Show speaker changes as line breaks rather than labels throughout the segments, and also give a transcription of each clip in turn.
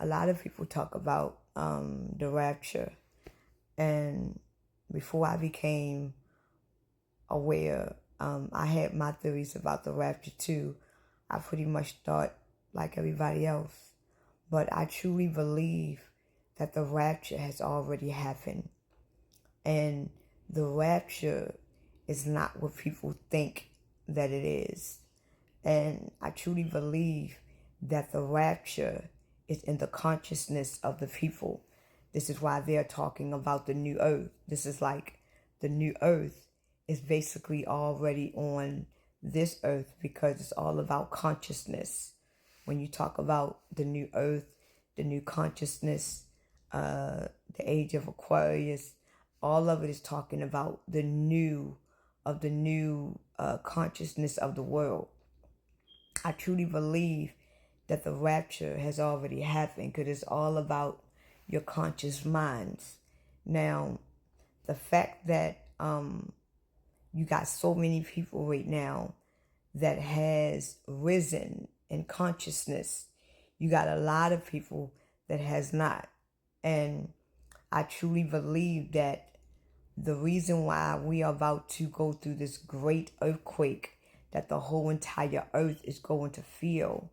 A lot of people talk about the rapture, and before I became aware, I had my theories about the rapture too. I pretty much thought like everybody else, but I truly believe that the rapture has already happened, and the rapture is not what people think that it is. And I truly believe that the rapture is in the consciousness of the people. This is why they're talking about the new earth. This is like the new earth is basically already on this earth because it's all about consciousness. When you talk about the new earth, the new consciousness, the age of Aquarius, all of it is talking about the new consciousness of the world. I truly believe that the rapture has already happened because it's all about your conscious minds. Now, the fact that you got so many people right now that has risen in consciousness, you got a lot of people that has not. And I truly believe that the reason why we are about to go through this great earthquake that the whole entire earth is going to feel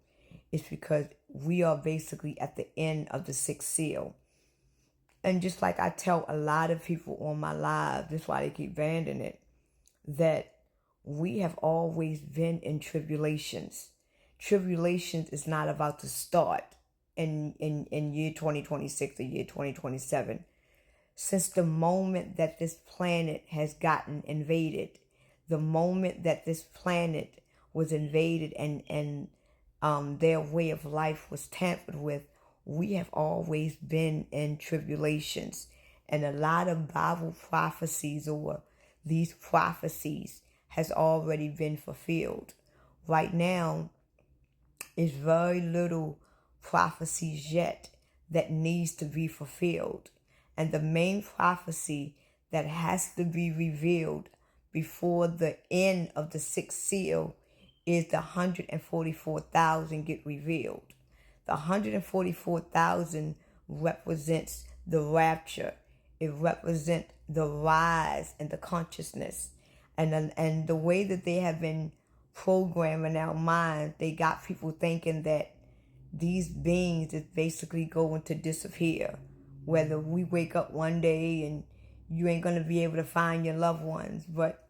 is because we are basically at the end of the sixth seal. And just like I tell a lot of people on my live, that's why they keep banning it, that we have always been in tribulations. Tribulations is not about to start in year 2026 or year 2027. Since the moment that this planet has gotten invaded, the moment that this planet was invaded and their way of life was tampered with, we have always been in tribulations. And a lot of Bible prophecies or these prophecies has already been fulfilled. Right now, is very little prophecies yet that needs to be fulfilled. And the main prophecy that has to be revealed before the end of the sixth seal is the 144,000 get revealed. The 144,000 represents the rapture. It represents the rise in the consciousness. And the way that they have been programming our minds, they got people thinking that these beings is basically going to disappear. Whether we wake up one day and you ain't going to be able to find your loved ones. But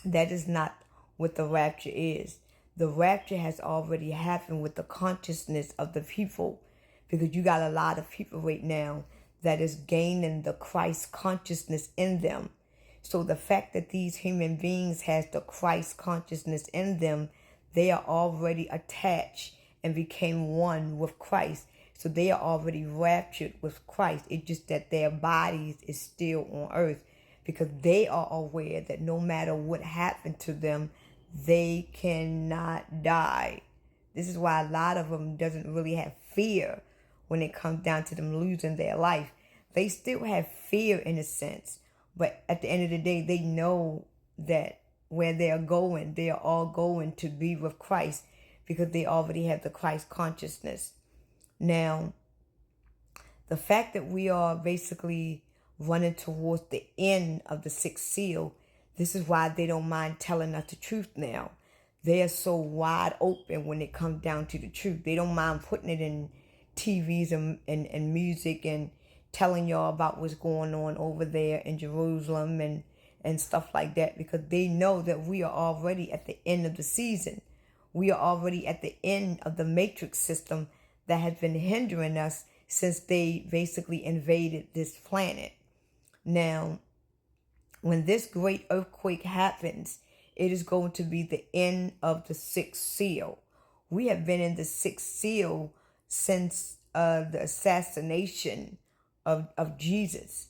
that is not what the rapture is. The rapture has already happened with the consciousness of the people, because you got a lot of people right now that is gaining the Christ consciousness in them. So the fact that these human beings has the Christ consciousness in them, they are already attached and became one with Christ. So they are already raptured with Christ. It's just that their bodies is still on earth, because they are aware that no matter what happened to them, they cannot die. This is why a lot of them doesn't really have fear when it comes down to them losing their life. They still have fear in a sense, but at the end of the day, they know that where they are going, they are all going to be with Christ, because they already have the Christ consciousness. Now, the fact that we are basically running towards the end of the sixth seal, this is why they don't mind telling us the truth now. They are so wide open when it comes down to the truth. They don't mind putting it in TVs and music and telling y'all about what's going on over there in Jerusalem and stuff like that, because they know that we are already at the end of the season. We are already at the end of the matrix system that has been hindering us since they basically invaded this planet. Now, when this great earthquake happens, it is going to be the end of the sixth seal. We have been in the sixth seal since the assassination of Jesus.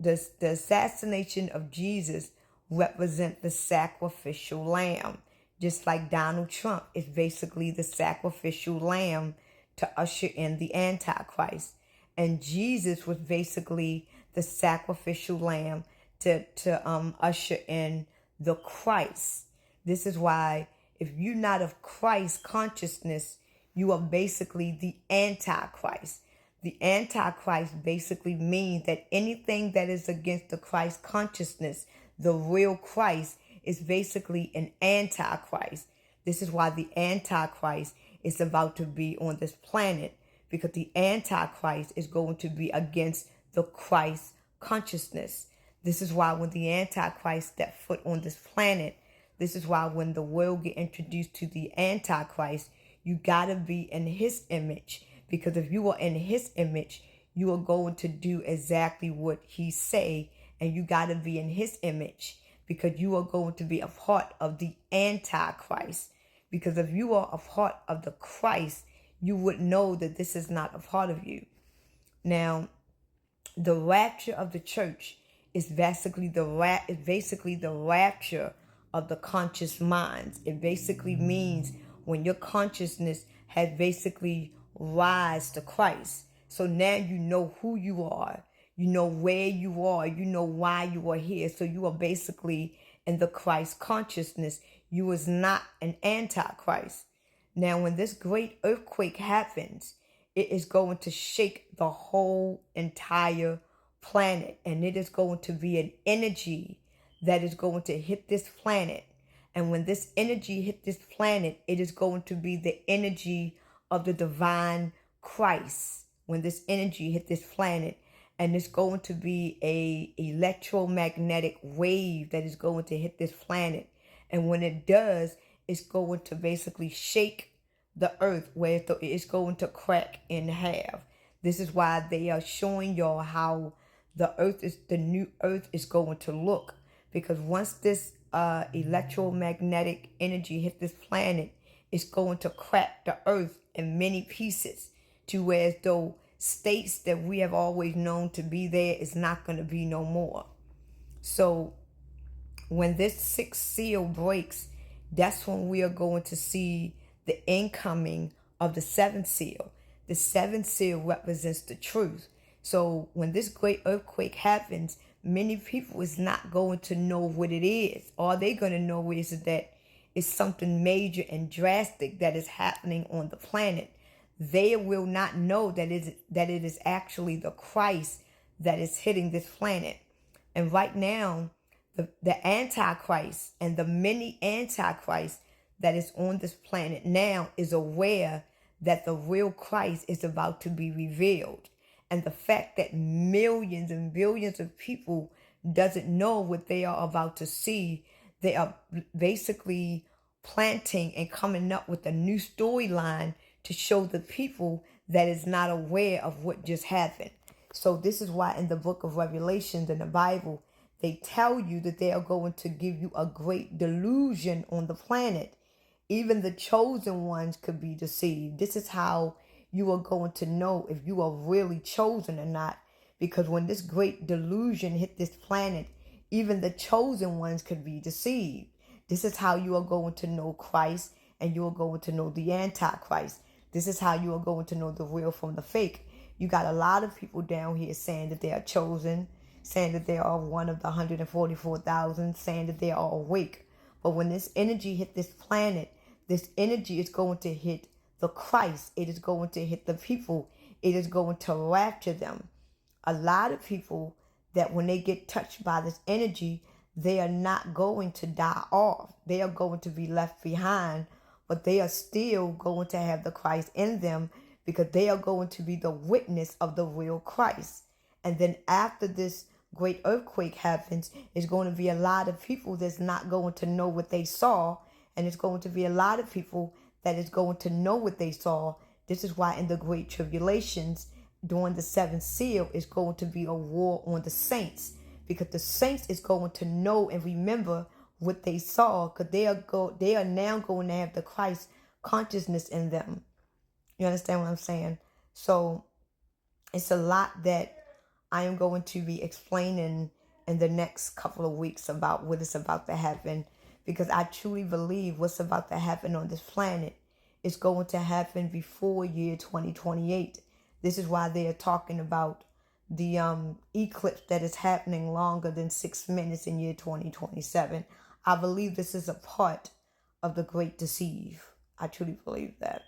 The assassination of Jesus represents the sacrificial lamb. Just like Donald Trump is basically the sacrificial lamb to usher in the Antichrist. And Jesus was basically the sacrificial lamb to usher in the Christ. This is why if you're not of Christ consciousness, you are basically the Antichrist. The Antichrist basically means that anything that is against the Christ consciousness, the real Christ, is basically an Antichrist. This is why the Antichrist is about to be on this planet, because the Antichrist is going to be against the Christ consciousness. This is why when the Antichrist steps foot on this planet, this is why when the world get introduced to the Antichrist, you gotta be in his image. Because if you are in his image, you are going to do exactly what he say, and you gotta be in his image because you are going to be a part of the Antichrist. Because if you are a part of the Christ, you would know that this is not a part of you. Now, the rapture of the church is basically the rapture of the conscious minds. It basically means when your consciousness has basically rise to Christ. So now you know who you are. You know where you are. You know why you are here. So you are basically in the Christ consciousness. You is not an Antichrist. Now, when this great earthquake happens, it is going to shake the whole entire planet. And it is going to be an energy that is going to hit this planet. And when this energy hit this planet, it is going to be the energy of the divine Christ. When this energy hit this planet, and it's going to be a electromagnetic wave that is going to hit this planet. And when it does, it's going to basically shake the earth, where it's going to crack in half. This is why they are showing y'all how the new earth is going to look. Because once this electromagnetic energy hit this planet, it's going to crack the earth in many pieces, to where as though states that we have always known to be there is not going to be no more. So when this sixth seal breaks, that's when we are going to see the incoming of the seventh seal. The seventh seal represents the truth. So when this great earthquake happens, many people is not going to know what it is. All they're going to know is that it's something major and drastic that is happening on the planet. They will not know that it is actually the Christ that is hitting this planet. And right now, the Antichrist and the many Antichrists that is on this planet now is aware that the real Christ is about to be revealed. And the fact that millions and billions of people doesn't know what they are about to see, they are basically planting and coming up with a new storyline to show the people that is not aware of what just happened. So this is why in the book of Revelations in the Bible, they tell you that they are going to give you a great delusion on the planet. Even the chosen ones could be deceived. This is how you are going to know if you are really chosen or not. Because when this great delusion hit this planet, even the chosen ones could be deceived. This is how you are going to know Christ, and you are going to know the Antichrist. This is how you are going to know the real from the fake. You got a lot of people down here saying that they are chosen, saying that they are one of the 144,000, saying that they are awake. But when this energy hit this planet, this energy is going to hit the Christ. It is going to hit the people. It is going to rapture them. A lot of people that when they get touched by this energy, they are not going to die off. They are going to be left behind, but they are still going to have the Christ in them, because they are going to be the witness of the real Christ. And then after this great earthquake happens, it's going to be a lot of people that's not going to know what they saw. And it's going to be a lot of people that is going to know what they saw. This is why in the great tribulations, during the seventh seal, is going to be a war on the saints. Because the saints is going to know and remember what they saw, because they are now going to have the Christ consciousness in them. You understand what I'm saying? So it's a lot that I am going to be explaining in the next couple of weeks about what is about to happen, because I truly believe what's about to happen on this planet is going to happen before year 2028. This is why they are talking about the eclipse that is happening longer than 6 minutes in year 2027. I believe this is a part of the Great Deceive. I truly believe that.